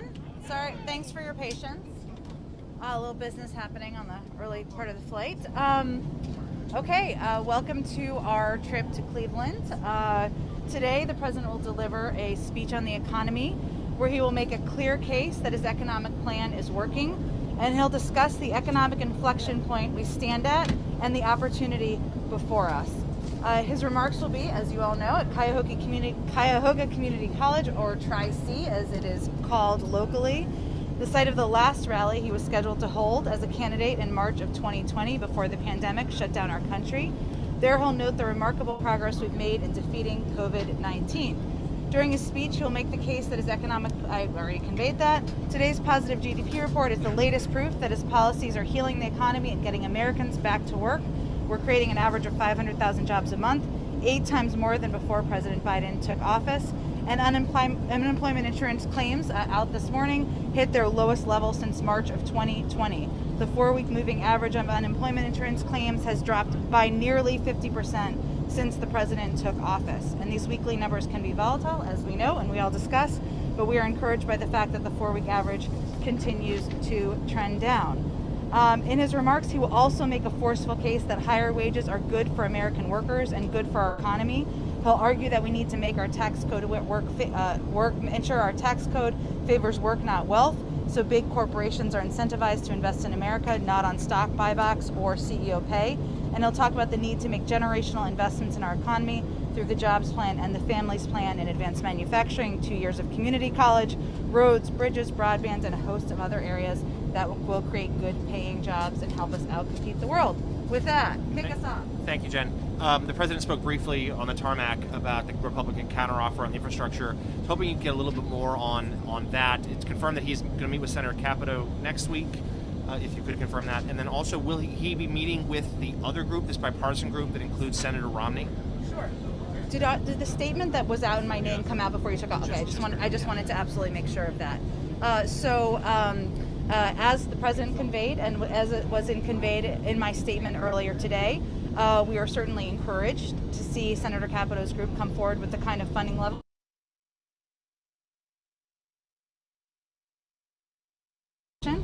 everyone. Sorry, thanks for your patience. A little business happening on the early part of the flight. Welcome to our trip to Cleveland. Today, the president will deliver a speech on the economy where he will make a clear case that his economic plan is working, and he'll discuss the economic inflection point we stand at and the opportunity before us. His remarks will be, as you all know, at Cuyahoga Community College, or Tri-C as it is called locally, the site of the last rally he was scheduled to hold as a candidate in March of 2020 before the pandemic shut down our country. There he'll note the remarkable progress we've made in defeating COVID-19. During his speech, he'll make the case that I already conveyed that. Today's positive GDP report is the latest proof that his policies are healing the economy and getting Americans back to work. We're creating an average of 500,000 jobs a month, 8 times more than before President Biden took office. And unemployment insurance claims out this morning hit their lowest level since March of 2020. The 4-week moving average of unemployment insurance claims has dropped by nearly 50% since the president took office. And these weekly numbers can be volatile, as we know and we all discuss, but we are encouraged by the fact that the 4-week average continues to trend down. In his remarks, he will also make a forceful case that higher wages are good for American workers and good for our economy. He'll argue that we need to make our tax code ensure our tax code favors work, not wealth, so big corporations are incentivized to invest in America, not on stock buybacks or CEO pay. And he'll talk about the need to make generational investments in our economy through the Jobs Plan and the Families Plan in advanced manufacturing, 2 years of community college, roads, bridges, broadband, and a host of other areas that will create good paying jobs and help us outcompete the world. With that, kick us off. Thank you, Jen. The president spoke briefly on the tarmac about the Republican counteroffer on the infrastructure. I was hoping you'd get a little bit more on that. It's confirmed that he's going to meet with Senator Capito next week, if you could confirm that. And then also, will he be meeting with the other group, this bipartisan group that includes Senator Romney? Sure. Did the statement that was out in my name come out before you took off? Okay, I just wanted to absolutely make sure of that. As the president conveyed, and as it was conveyed in my statement earlier today, we are certainly encouraged to see Senator Capito's group come forward with the kind of funding level.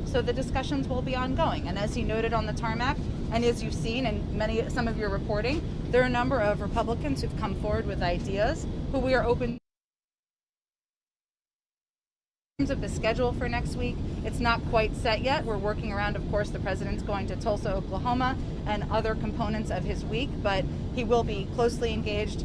So the discussions will be ongoing. And as he noted on the tarmac, and as you've seen in some of your reporting, there are a number of Republicans who've come forward with ideas who we are open. In terms of the schedule for next week, it's not quite set yet. We're working around, of course, the president's going to Tulsa, Oklahoma, and other components of his week, but he will be closely engaged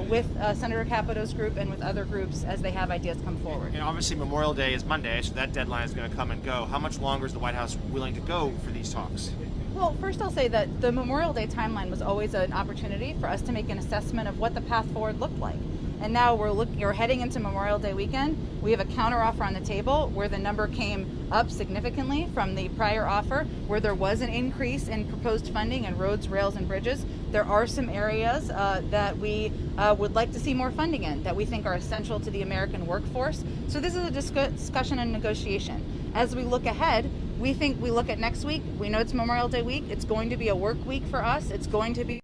with Senator Capito's group and with other groups as they have ideas come forward. And obviously Memorial Day is Monday, so that deadline is going to come and go. How much longer is the White House willing to go for these talks? Well, first I'll say that the Memorial Day timeline was always an opportunity for us to make an assessment of what the path forward looked like. And now we're heading into Memorial Day weekend. We have a counteroffer on the table where the number came up significantly from the prior offer, where there was an increase in proposed funding in roads, rails, and bridges. There are some areas that we would like to see more funding in that we think are essential to the American workforce. So this is a discussion and negotiation. As we look ahead, we look at next week. We know it's Memorial Day week. It's going to be a work week for us. It's going to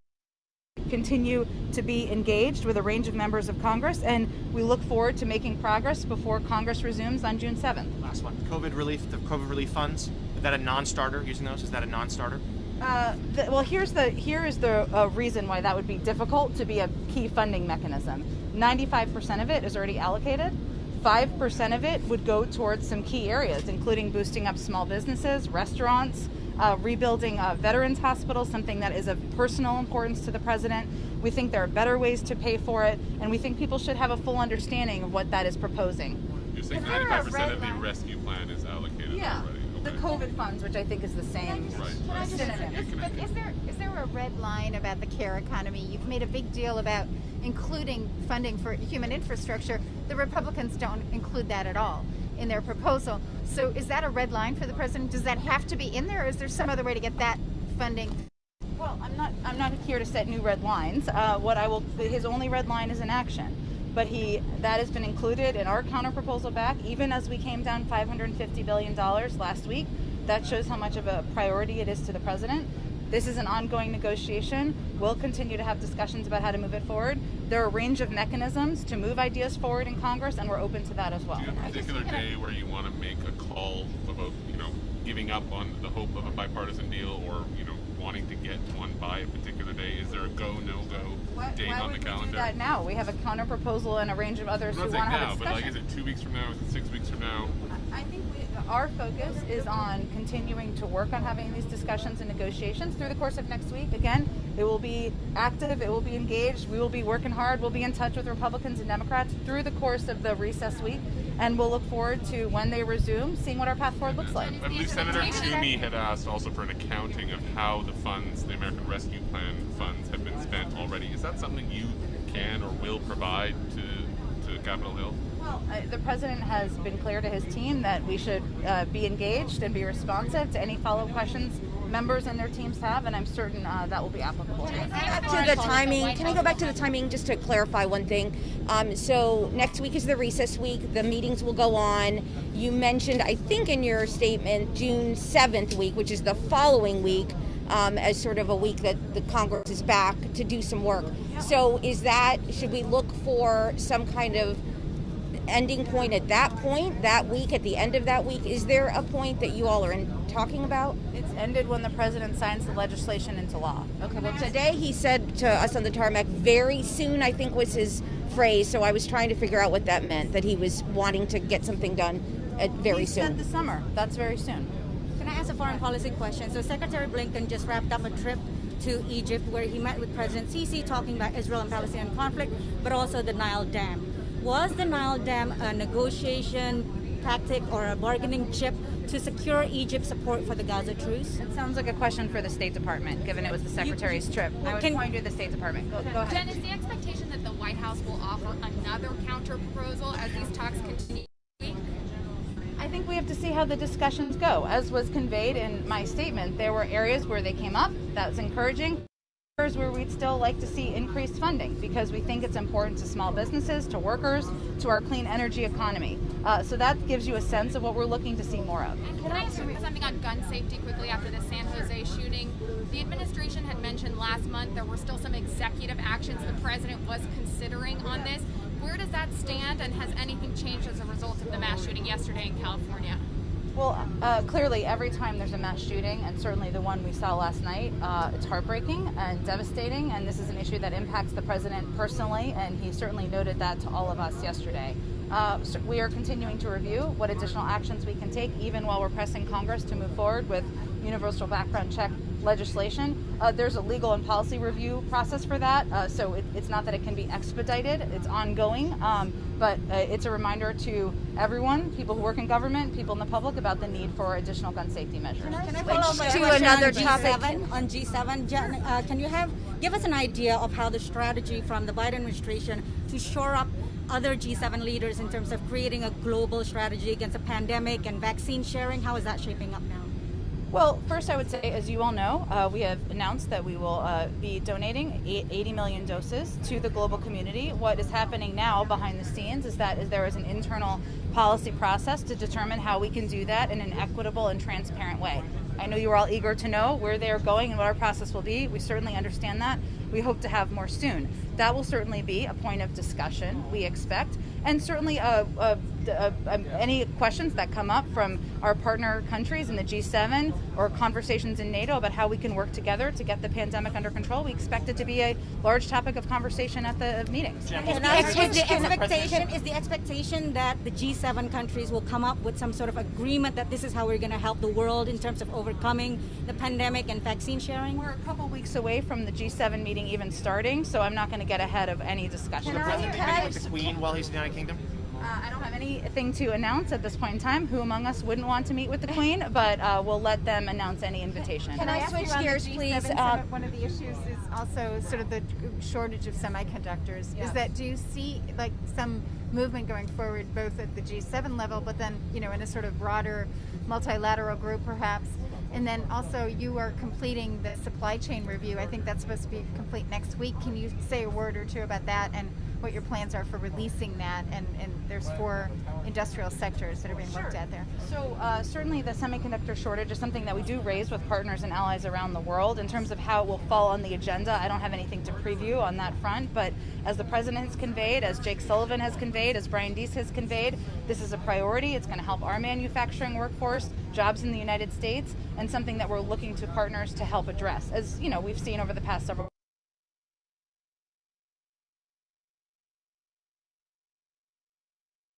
continue to be engaged with a range of members of Congress, and we look forward to making progress before Congress resumes on June 7th. Last one. The COVID relief funds, is that a non-starter, using those? Is that a non-starter? Here is the reason why that would be difficult to be a key funding mechanism. 95% of it is already allocated. 5% of it would go towards some key areas, including boosting up small businesses, restaurants, rebuilding veterans hospitals, something that is of personal importance to the president. We think there are better ways to pay for it, and we think people should have a full understanding of what that is proposing. You're saying 95% of the rescue plan is allocated already? The COVID funds, which I think is the same. Right. Is there a red line about the care economy? You've made a big deal about including funding for human infrastructure. The Republicans don't include that at all in their proposal. So is that a red line for the president? Does that have to be in there, or is there some other way to get that funding? Well, I'm not here to set new red lines. His only red line is inaction. But that has been included in our counterproposal back, even as we came down $550 billion last week. That shows how much of a priority it is to the president. This is an ongoing negotiation. We'll continue to have discussions about how to move it forward. There are a range of mechanisms to move ideas forward in Congress, and we're open to that as well. Do you have a particular day where you want to make a call about, giving up on the hope of a bipartisan deal, or, wanting to get one by a particular day? Is there a go, no-go date on the calendar? Why would we do that now? We have a counter proposal and a range of others who want to have a discussion. But is it 2 weeks from now? Is it 6 weeks from now? I think our focus is on continuing to work on having these discussions and negotiations through the course of next week. Again, it will be active, it will be engaged, we will be working hard, we'll be in touch with Republicans and Democrats through the course of the recess week, and we'll look forward to, when they resume, seeing what our path forward looks like. I believe Senator Toomey had asked also for an accounting of how the funds, the American Rescue Plan funds, have been spent already. Is that something you can or will provide to Capitol Hill? Well, the president has been clear to his team that we should be engaged and be responsive to any follow-up questions members and their teams have, and I'm certain that will be applicable. Can I go back to the timing just to clarify one thing? So next week is the recess week. The meetings will go on. You mentioned, I think in your statement, June 7th week, which is the following week, as sort of a week that the Congress is back to do some work. So should we look for some kind of ending point at that point, that week, at the end of that week? Is there a point that you all are talking about? It's ended when the president signs the legislation into law. Okay, well, today he said to us on the tarmac, very soon, I think was his phrase, so I was trying to figure out what that meant, that he was wanting to get something done very soon. He said the summer. That's very soon. Can I ask a foreign policy question? So Secretary Blinken just wrapped up a trip to Egypt where he met with President Sisi talking about Israel and Palestinian conflict, but also the Nile Dam. Was the Nile Dam a negotiation tactic or a bargaining chip to secure Egypt's support for the Gaza truce? It sounds like a question for the State Department, given it was the Secretary's trip. I would point you to the State Department. Go ahead. Jen, is the expectation that the White House will offer another counter proposal as these talks continue? I think we have to see how the discussions go. As was conveyed in my statement, there were areas where they came up. That was encouraging. Areas where we'd still like to see increased funding because we think it's important to small businesses, to workers, to our clean energy economy. So that gives you a sense of what we're looking to see more of. And can I ask something on gun safety quickly after the San Jose shooting? The administration had mentioned last month there were still some executive actions the president was considering on this. Where does that stand, and has anything changed as a result of the mass shooting yesterday in California? Well, clearly every time there's a mass shooting, and certainly the one we saw last night, it's heartbreaking and devastating, and this is an issue that impacts the president personally, and he certainly noted that to all of us yesterday. So we are continuing to review what additional actions we can take, even while we're pressing Congress to move forward with universal background check legislation. There's a legal and policy review process for that, so it's not that it can be expedited, it's ongoing, but it's a reminder to everyone, people who work in government, people in the public, about the need for additional gun safety measures. Can I follow up to another topic? On G7, Jen, can you give us an idea of how the strategy from the Biden administration to shore up other G7 leaders in terms of creating a global strategy against a pandemic and vaccine sharing? How is that shaping up now? Well, first I would say, as you all know, we have announced that we will be donating 80 million doses to the global community. What is happening now behind the scenes is that there is an internal policy process to determine how we can do that in an equitable and transparent way. I know you are all eager to know where they're going and what our process will be. We certainly understand that. We hope to have more soon. That will certainly be a point of discussion, we expect, and certainly any questions that come up from our partner countries in the G7 or conversations in NATO about how we can work together to get the pandemic under control, we expect it to be a large topic of conversation at the meetings. Is the expectation that the G7 countries will come up with some sort of agreement that this is how we're going to help the world in terms of overcoming the pandemic and vaccine sharing? We're a couple weeks away from the G7 meeting even starting, so I'm not going to get ahead of any discussion. Will the president be meeting with the Queen while he's in the United Kingdom? I don't have anything to announce at this point in time. Who among us wouldn't want to meet with the Queen? But we'll let them announce any invitation. Can I switch gears, please? One of the issues is also sort of the shortage of semiconductors. Yeah. Is that, do you see like some movement going forward, both at the G7 level, but then in a sort of broader multilateral group perhaps? And then also you are completing the supply chain review. I think that's supposed to be complete next week. Can you say a word or two about that and what your plans are for releasing that, and there's 4 industrial sectors that are being looked at there. So certainly the semiconductor shortage is something that we do raise with partners and allies around the world. In terms of how it will fall on the agenda, I don't have anything to preview on that front, but as the President has conveyed, as Jake Sullivan has conveyed, as Brian Deese has conveyed, this is a priority. It's going to help our manufacturing workforce, jobs in the United States, and something that we're looking to partners to help address. As you know, we've seen over the past several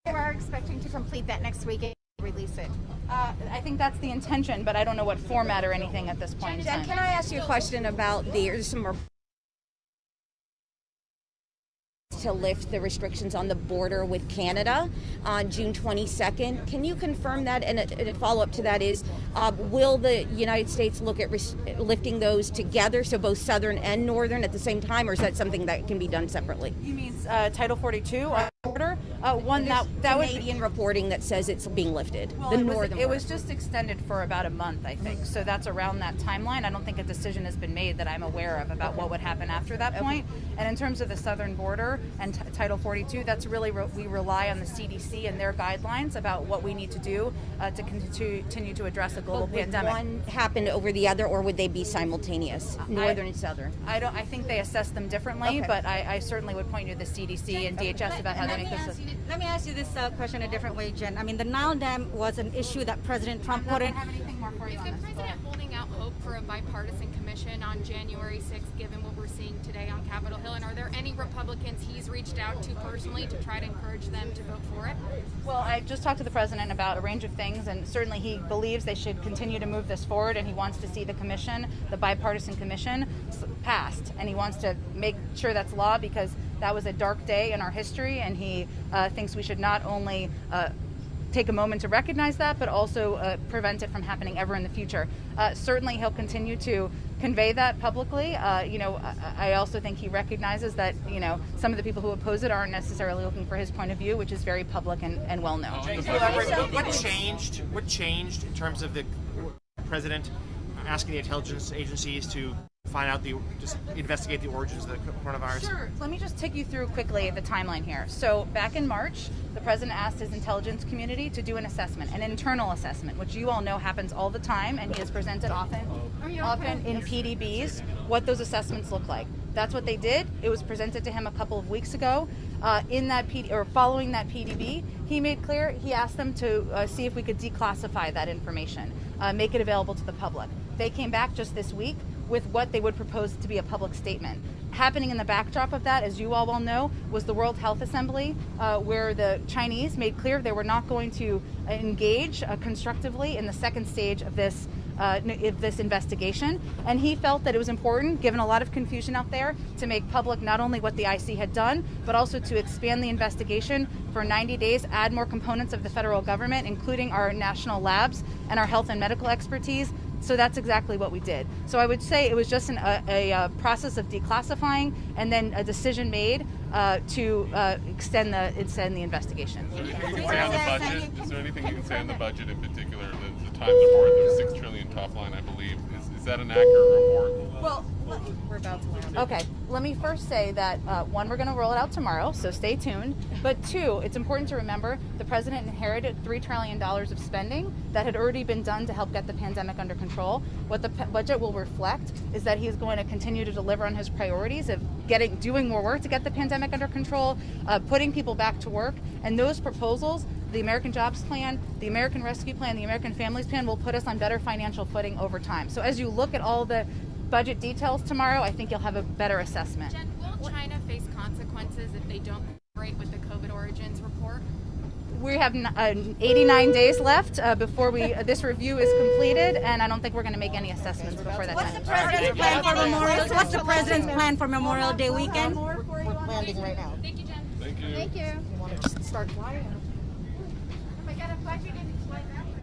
You are expecting to complete that next week and release it. I think that's the intention, but I don't know what format or anything at this point in Jen, time. can I ask you a question about there's some to lift the restrictions on the border with Canada on June 22nd. Can you confirm that? And a follow-up to that is, will the United States look at lifting those together, so both southern and northern at the same time, or is that something that can be done separately? You mean Title 42 on the border? One that would be Canadian reporting that says it's being lifted. Well, the it northern was border. just extended for about a month, I think. So that's around that timeline. I don't think a decision has been made that I'm aware of about what would happen after that point. And in terms of the southern border and Title 42, that's really we rely on the CDC and their guidelines about what we need to do to continue to address a global But would pandemic. one happen over the other, or would they be simultaneous, northern and southern? I think they assess them differently, Okay. but I certainly would point you to the CDC and DHS about how they make this. Let me ask you this question a different way, Jen. I mean, the Nile Dam was an issue that President Trump put in. have anything more for you Is on the this. president holding out hope for a bipartisan commission on January 6th, given what we're seeing today on Capitol Hill? And are there any Republicans he's reached out to personally to try to encourage them to vote for it? Well, I just talked to the president about a range of things, and certainly he believes they should continue to move this forward, and he wants to see the commission, the bipartisan commission, passed. And he wants to make sure that's law because that was a dark day in our history, and he thinks we should not only take a moment to recognize that, but also prevent it from happening ever in the future. Certainly, he'll continue to convey that publicly. I also think he recognizes that, some of the people who oppose it aren't necessarily looking for his point of view, which is very public and well known. What changed in terms of the president asking the intelligence agencies to find out just investigate the origins of the coronavirus? Sure. Let me just take you through quickly the timeline here. So back in March, the president asked his intelligence community to do an assessment, an internal assessment, which you all know happens all the time, and he has presented often in PDBs what those assessments look like. That's what they did. It was presented to him a couple of weeks ago. Following that PDB, he made clear, he asked them to see if we could declassify that information, make it available to the public. They came back just this week with what they would propose to be a public statement. Happening in the backdrop of that, as you all well know, was the World Health Assembly, where the Chinese made clear they were not going to engage constructively in the second stage of this investigation. And he felt that it was important, given a lot of confusion out there, to make public not only what the IC had done, but also to expand the investigation for 90 days, add more components of the federal government, including our national labs and our health and medical expertise. So that's exactly what we did. So I would say it was just a process of declassifying and then a decision made to extend the investigation. Is there anything you can say on the budget in particular? The Times report, there's $6 trillion top line, I believe. Is that an accurate report? Well, We're about to land. okay, let me first say that, one, we're going to roll it out tomorrow, so stay tuned. But two, it's important to remember the president inherited $3 trillion of spending that had already been done to help get the pandemic under control. What the budget will reflect is that he's going to continue to deliver on his priorities of doing more work to get the pandemic under control, putting people back to work, and those proposals, the American Jobs Plan, the American Rescue Plan, the American Families Plan, will put us on better financial footing over time. So as you look at all the budget details tomorrow, I think you'll have a better assessment. Jen, will China face consequences if they don't cooperate with the COVID origins report? We have 89 days left before this review is completed, and I don't think we're going to make any assessments before that time. What's the president's plan for Memorial Day weekend? We're landing right now. Thank you, Jen. Thank you. Thank you. You want to just start flying? Oh my God, I'm glad you didn't fly that way.